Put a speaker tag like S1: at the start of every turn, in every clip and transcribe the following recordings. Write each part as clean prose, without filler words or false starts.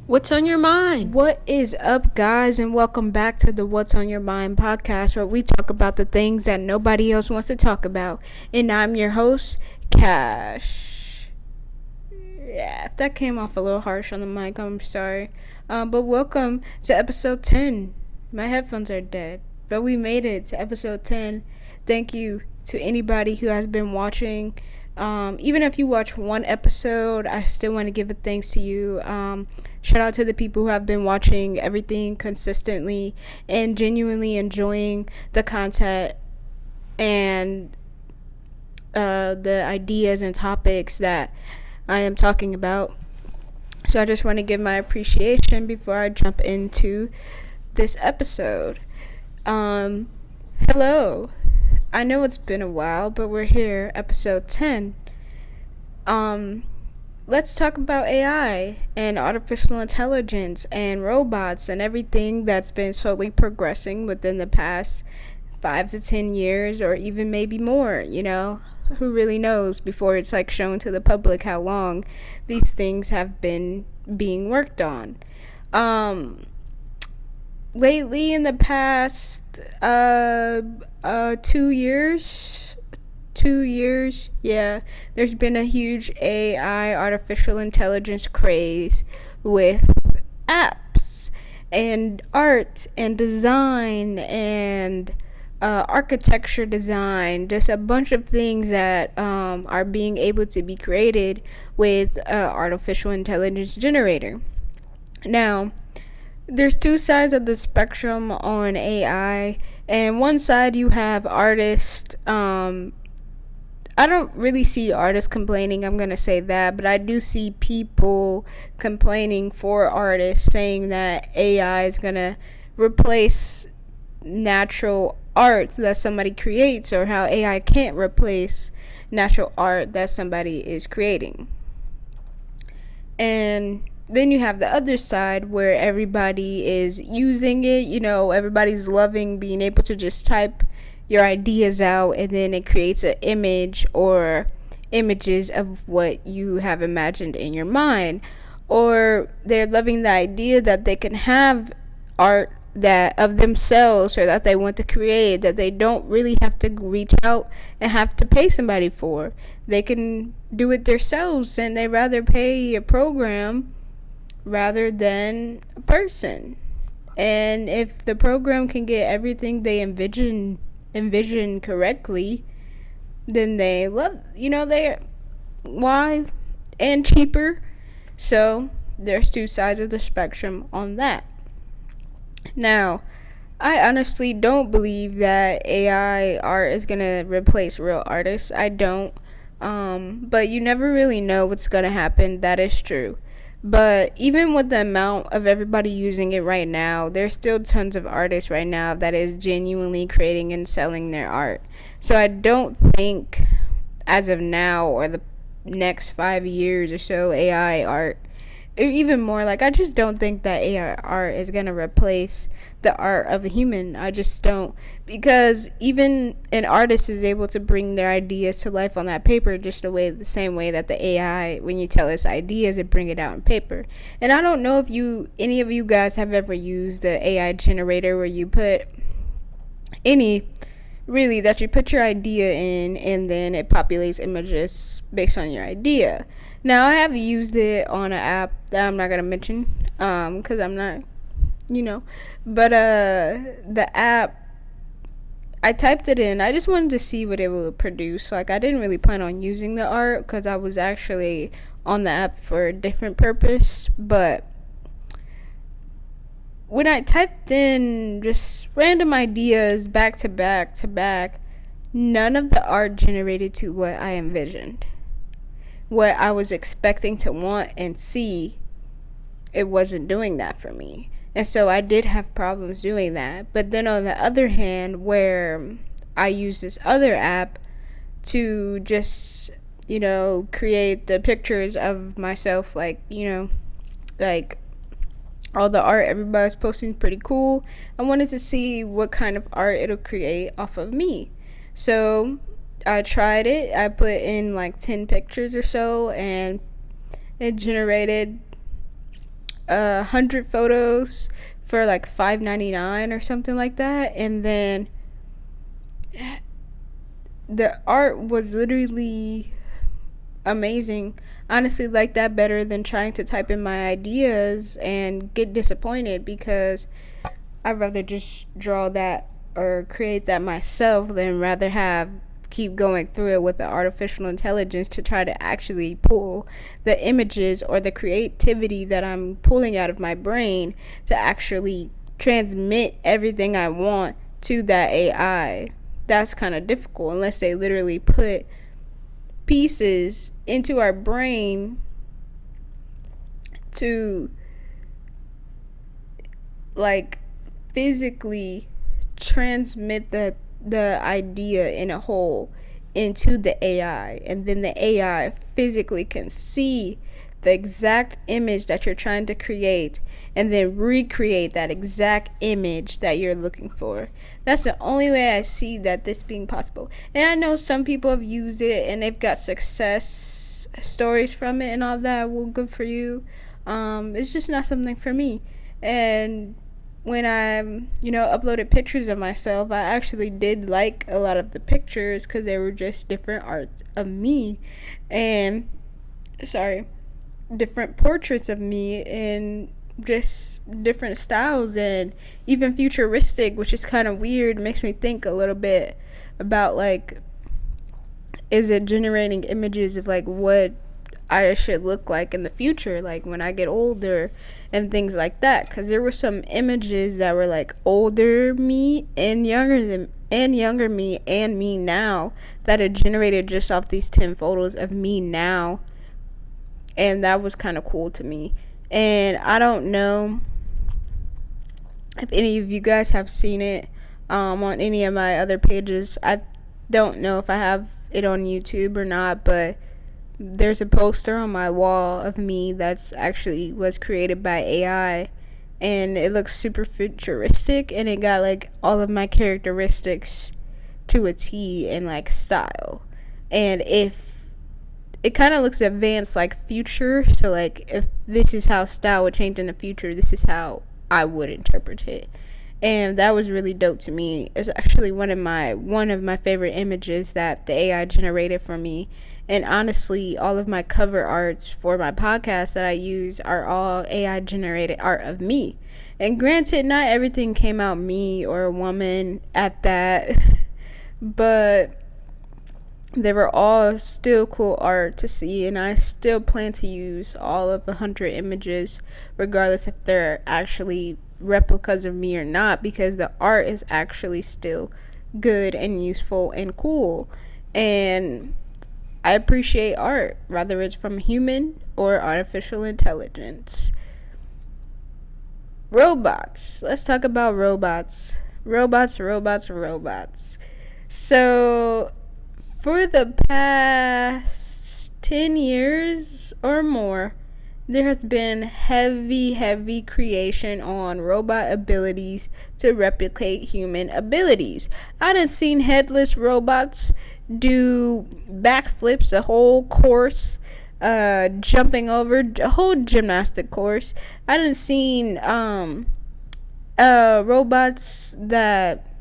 S1: What's on your mind?
S2: What is up, guys, and welcome back to the What's on Your Mind podcast, where we talk about the things that nobody else wants to talk about. And I'm your host, Cash. Yeah, if that came off a little harsh on the mic, I'm sorry. But welcome to episode 10. My headphones are dead, but we made it to episode 10. Thank you to anybody who has been watching. Even if you watch one episode, I still want to give a thanks to you. Shout out to the people who have been watching everything consistently and genuinely enjoying the content and the ideas and topics that I am talking about. So I just want to give my appreciation before I jump into this episode. Hello. I know it's been a while, but we're here, episode 10. Let's talk about AI and artificial intelligence and robots and everything that's been slowly progressing within the past 5 to 10 years, or even maybe more, who really knows, before it's like shown to the public how long these things have been being worked on. Lately, in the past 2 years, yeah, there's been a huge AI, artificial intelligence craze with apps and art and design and architecture design, just a bunch of things that are being able to be created with artificial intelligence generator. Now, there's two sides of the spectrum on AI, and one side you have artists. I don't really see artists complaining, I'm gonna say that, but I do see people complaining for artists, saying that AI is gonna replace natural art that somebody creates, or how AI can't replace natural art that somebody is creating. And then you have the other side where everybody is using it, everybody's loving being able to just type your ideas out and then it creates an image or images of what you have imagined in your mind. Or they're loving the idea that they can have art that of themselves, or that they want to create, that they don't really have to reach out and have to pay somebody for. They can do it themselves, and they rather pay a program rather than a person. And if the program can get everything they envision correctly, then they love, they why and cheaper. So there's two sides of the spectrum on that. Now, I honestly don't believe that AI art is gonna replace real artists. I don't. But you never really know what's gonna happen. That is true. But even with the amount of everybody using it right now, there's still tons of artists right now that is genuinely creating and selling their art. So I don't think, as of now or the next 5 years or so, AI art, or even more, like, I just don't think that AI art is going to replace the art of a human. I just don't. Because even an artist is able to bring their ideas to life on that paper, just the same way that the AI, when you tell its ideas, it bring it out on paper. And I don't know if any of you guys have ever used the AI generator, where you put that you put your idea in and then it populates images based on your idea. Now, I have used it on an app that I'm not going to mention, because I'm not, but the app, I typed it in. I just wanted to see what it would produce. Like, I didn't really plan on using the art because I was actually on the app for a different purpose. But when I typed in just random ideas back to back, none of the art generated to what I envisioned. What I was expecting to want and see, it wasn't doing that for me. And so I did have problems doing that. But then on the other hand, where I use this other app to just, create the pictures of myself, like all the art everybody's posting is pretty cool. I wanted to see what kind of art it'll create off of me. So I tried it. I put in like 10 pictures or so, and it generated 100 photos for like $5.99 or something like that, and then the art was literally amazing. Honestly, like that better than trying to type in my ideas and get disappointed, because I'd rather just draw that or create that myself than rather have keep going through it with the artificial intelligence to try to actually pull the images or the creativity that I'm pulling out of my brain to actually transmit everything I want to that AI. That's kind of difficult unless they literally put pieces into our brain to like physically transmit the idea in a whole into the AI, and then the AI physically can see the exact image that you're trying to create and then recreate that exact image that you're looking for. That's the only way I see that this being possible. And I know some people have used it and they've got success stories from it and all that. Well, good for you. It's just not something for me. And when I, uploaded pictures of myself, I actually did like a lot of the pictures because they were just different arts of me, and different portraits of me in just different styles and even futuristic, which is kind of weird. It makes me think a little bit about like, is it generating images of like what I should look like in the future, like when I get older and things like that? Because there were some images that were like older me and younger me and me now that had generated just off these 10 photos of me now, and that was kind of cool to me. And I don't know if any of you guys have seen it on any of my other pages. I don't know if I have it on YouTube or not, but there's a poster on my wall of me that's actually was created by AI, and it looks super futuristic, and it got like all of my characteristics to a T in like style. And if it kind of looks advanced, like future, so like if this is how style would change in the future, this is how I would interpret it. And that was really dope to me. It's actually one of my favorite images that the AI generated for me. And honestly, all of my cover arts for my podcast that I use are all AI generated art of me. And granted, not everything came out me or a woman at that, but they were all still cool art to see, and I still plan to use all of the 100 images regardless if they're actually replicas of me or not, because the art is actually still good and useful and cool. And I appreciate art, whether it's from human or artificial intelligence. Robots. Let's talk about robots. Robots. So, for the past 10 years or more, there has been heavy creation on robot abilities to replicate human abilities. I done seen headless robots do backflips, a whole course, jumping over a whole gymnastic course. I done seen robots that,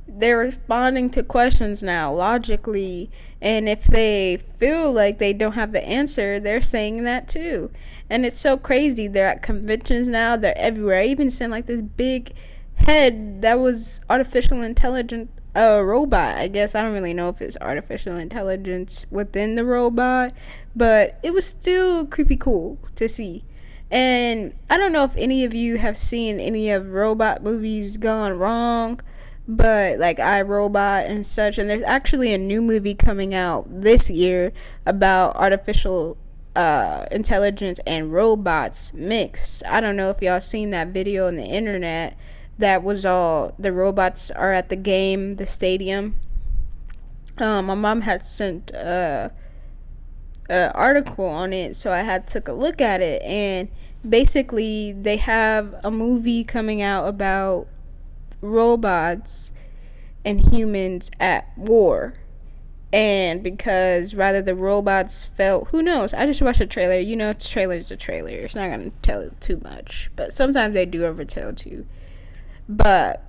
S2: they're responding to questions now logically, and if they feel like they don't have the answer, they're saying that too. And it's so crazy. They're at conventions now, they're everywhere. I even seen like this big head that was artificial intelligent robot. I guess I don't really know if it's artificial intelligence within the robot, but it was still creepy cool to see. And I don't know if any of you have seen any of robot movies gone wrong, but like I, Robot and such. And there's actually a new movie coming out this year about artificial intelligence and robots mixed. I don't know if y'all seen that video on the internet. That was all the robots are at the game, the stadium. My mom had sent a article on it, so I had took a look at it. And basically they have a movie coming out about robots and humans at war. And because rather the robots felt, who knows, I just watched a trailer, it's trailer's a trailer, it's not gonna tell too much, but sometimes they do overtell too. But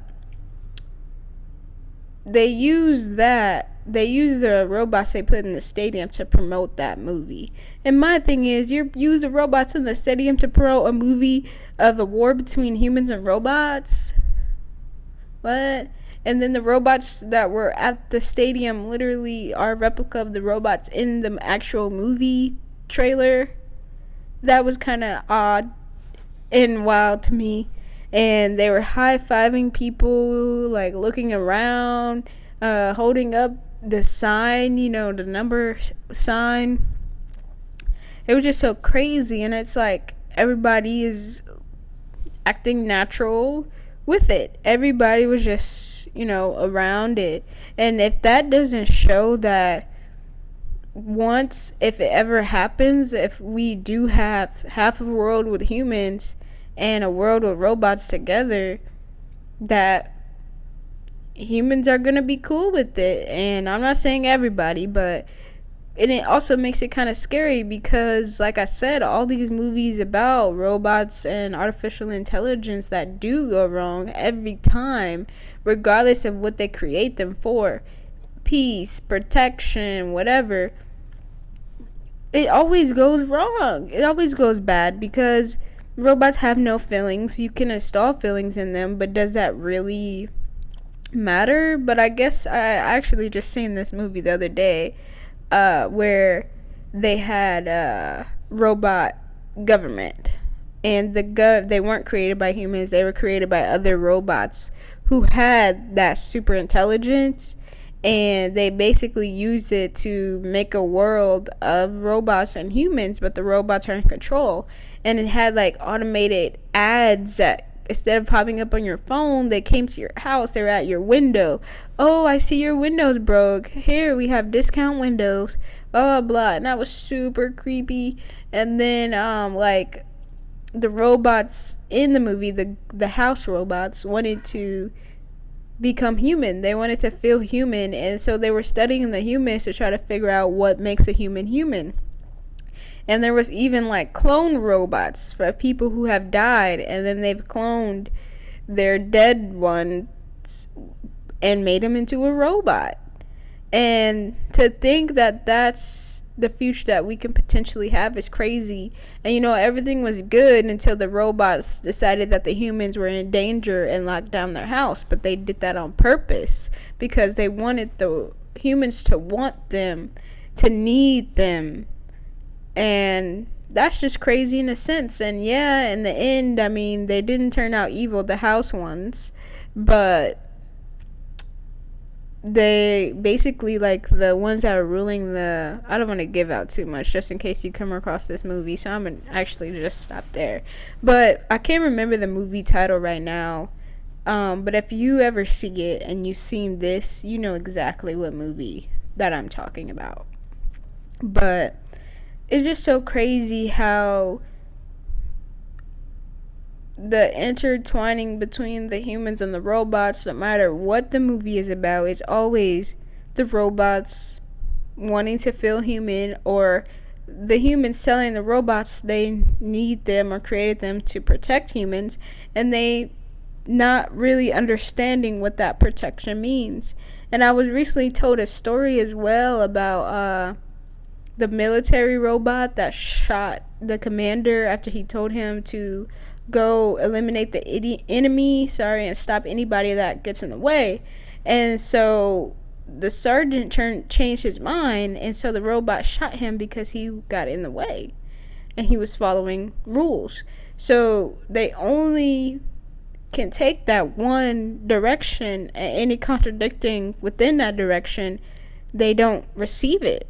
S2: they use the robots they put in the stadium to promote that movie. And my thing is, you use the robots in the stadium to promote a movie of a war between humans and robots? What? And then the robots that were at the stadium literally are a replica of the robots in the actual movie trailer. That was kind of odd and wild to me. And they were high-fiving people, like looking around, holding up the sign, the number sign. It was just so crazy. And it's like everybody is acting natural with it. Everybody was just, around it. And if that doesn't show that once, if it ever happens, if we do have half of a world with humans and a world with robots together, that humans are going to be cool with it. And I'm not saying everybody, but and it also makes it kind of scary because, like I said, all these movies about robots and artificial intelligence that do go wrong every time, regardless of what they create them for, peace, protection, whatever, it always goes wrong. It always goes bad because robots have no feelings. You can install feelings in them, but does that really matter? But I guess I actually just seen this movie the other day, where they had robot government, and they weren't created by humans. They were created by other robots who had that super intelligence, and they basically used it to make a world of robots and humans, but the robots are in control. And it had like automated ads that, instead of popping up on your phone, they came to your house. They were at your window. Oh, I see your windows broke. Here, we have discount windows. Blah, blah, blah. And that was super creepy. And then, like, the robots in the movie, the house robots, wanted to become human. They wanted to feel human. And so they were studying the humans to try to figure out what makes a human human. And there was even like clone robots for people who have died, and then they've cloned their dead ones and made them into a robot. And to think that that's the future that we can potentially have is crazy. And everything was good until the robots decided that the humans were in danger and locked down their house. But they did that on purpose because they wanted the humans to want them, to need them. And that's just crazy in a sense. And yeah, in the end, I mean, they didn't turn out evil, the house ones, but they basically, like, the ones that are ruling I don't want to give out too much just in case you come across this movie, so I'm gonna actually just stop there. But I can't remember the movie title right now, but if you ever see it and you've seen this, you know exactly what movie that I'm talking about. But it's just so crazy how the intertwining between the humans and the robots, no matter what the movie is about, it's always the robots wanting to feel human, or the humans telling the robots they need them or created them to protect humans, and they not really understanding what that protection means. And I was recently told a story as well about the military robot that shot the commander after he told him to go eliminate the enemy, and stop anybody that gets in the way. And so the sergeant changed his mind, and so the robot shot him because he got in the way and he was following rules. So they only can take that one direction, and any contradicting within that direction, they don't receive it,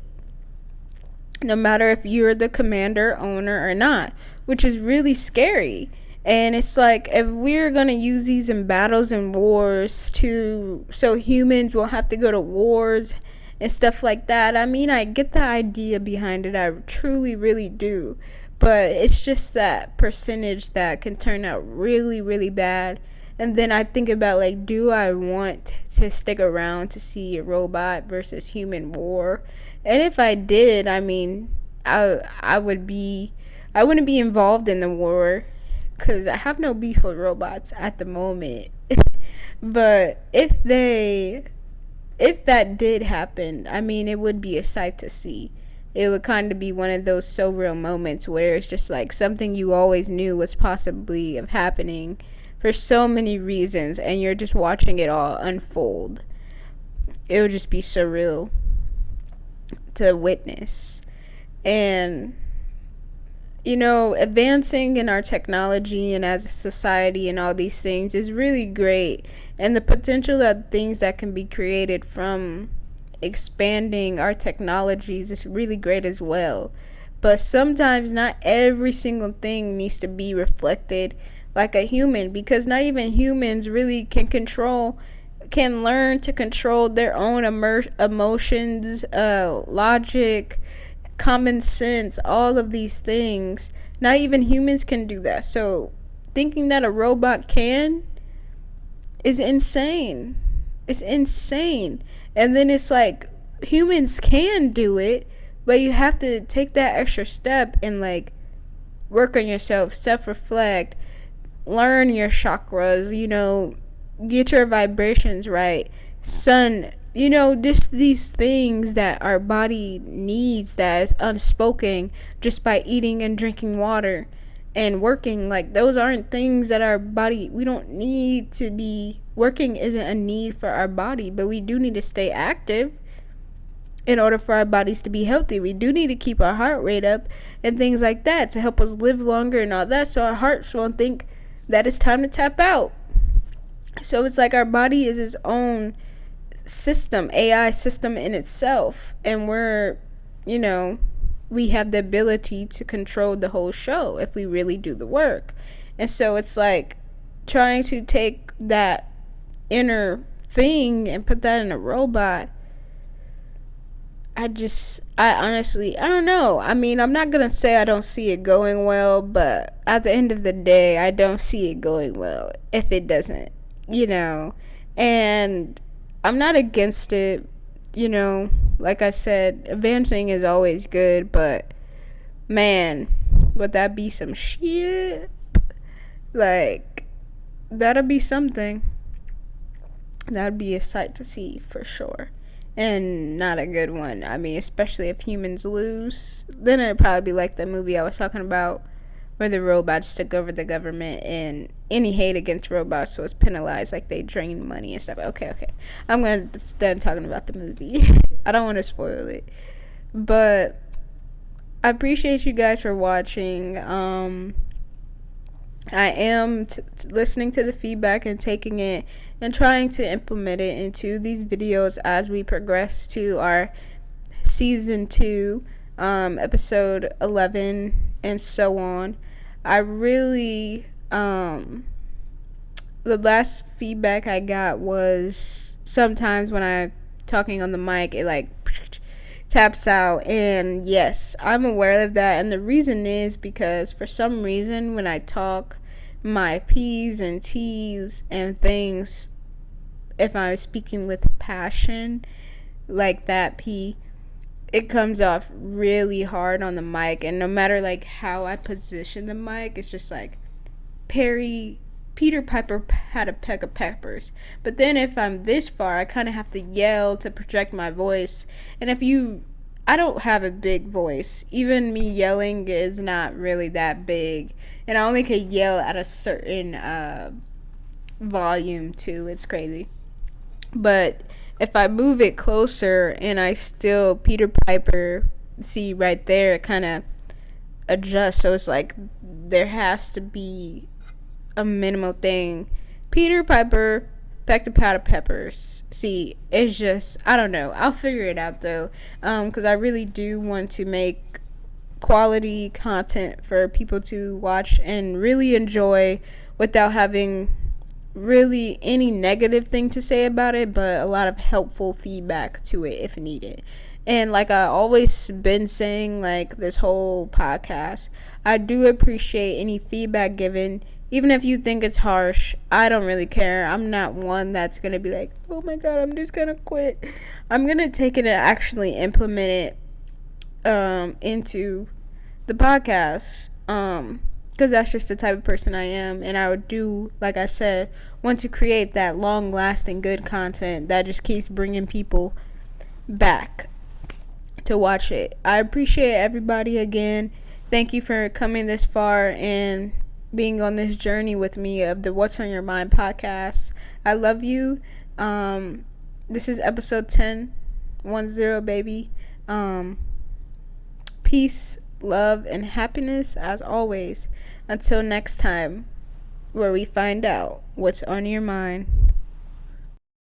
S2: no matter if you're the commander, owner, or not, which is really scary. And it's like, if we're going to use these in battles and wars so humans will have to go to wars and stuff like that, I mean, I get the idea behind it. I truly, really do. But it's just that percentage that can turn out really, really bad. And then I think about, like, do I want to stick around to see a robot versus human war? And if I did, I mean, I would be, I wouldn't be involved in the war because I have no beef with robots at the moment. But if that did happen, I mean, it would be a sight to see. It would kind of be one of those so real moments where it's just like something you always knew was possibly of happening for so many reasons, and you're just watching it all unfold. It would just be surreal to witness. And advancing in our technology and as a society and all these things is really great. And the potential of things that can be created from expanding our technologies is really great as well. But sometimes not every single thing needs to be reflected like a human, because not even humans really can learn to control their own emotions, logic, common sense, all of these things. Not even humans can do that. So thinking that a robot can is insane. It's insane. And then it's like humans can do it, but you have to take that extra step and like work on yourself, self-reflect, learn your chakras, get your vibrations right. Just these things that our body needs that is unspoken just by eating and drinking water and working. Like, those aren't things that our body, we don't need to be working. Isn't a need for our body, but we do need to stay active in order for our bodies to be healthy. We do need to keep our heart rate up and things like that to help us live longer and all that, so our hearts won't think that it's time to tap out. So it's like our body is its own system, AI system in itself, and we have the ability to control the whole show if we really do the work. And so it's like trying to take that inner thing and put that in a robot. I honestly, I don't know. I mean, I'm not gonna say I don't see it going well, but at the end of the day, I don't see it going well if it doesn't, and I'm not against it. Like I said, advancing is always good, but man, would that be some shit? Like, that'll be something. That'd be a sight to see for sure. And not a good one. I mean, especially if humans lose, then it'd probably be like the movie I was talking about, where the robots took over the government and any hate against robots was penalized, like they drained money and stuff. Okay. I'm going to done talking about the movie. I don't want to spoil it. But I appreciate you guys for watching. I am listening to the feedback and taking it and trying to implement it into these videos as we progress to our season 2, episode 11, and so on. I really, the last feedback I got was sometimes when I'm talking on the mic, it like taps out. And yes, I'm aware of that. And the reason is because for some reason when I talk, my P's and T's and things, if I'm speaking with passion, like that P, it comes off really hard on the mic. And no matter like how I position the mic, it's just like Peter Piper had a peck of peppers. But then if I'm this far, I kind of have to yell to project my voice. And I don't have a big voice. Even me yelling is not really that big. And I only can yell at a certain volume too. It's crazy. But if I move it closer and I still Peter Piper, see right there, it kind of adjusts. So it's like there has to be a minimal thing. Peter Piper, peck the powder peppers. See, it's just, I don't know. I'll figure it out though, because I really do want to make quality content for people to watch and really enjoy without having really any negative thing to say about it, but a lot of helpful feedback to it if needed. And like I always been saying, like this whole podcast, I do appreciate any feedback given. Even if you think it's harsh, I don't really care. I'm not one that's gonna be like, oh my god, I'm just gonna quit. I'm gonna take it and actually implement it into the podcast. Because that's just the type of person I am, and I would do, like I said, want to create that long lasting good content that just keeps bringing people back to watch it. I appreciate everybody again. Thank you for coming this far and being on this journey with me of the What's on Your Mind podcast. I love you. This is episode 10, 10, baby. Peace, love, and happiness as always. Until next time, where we find out what's on your mind.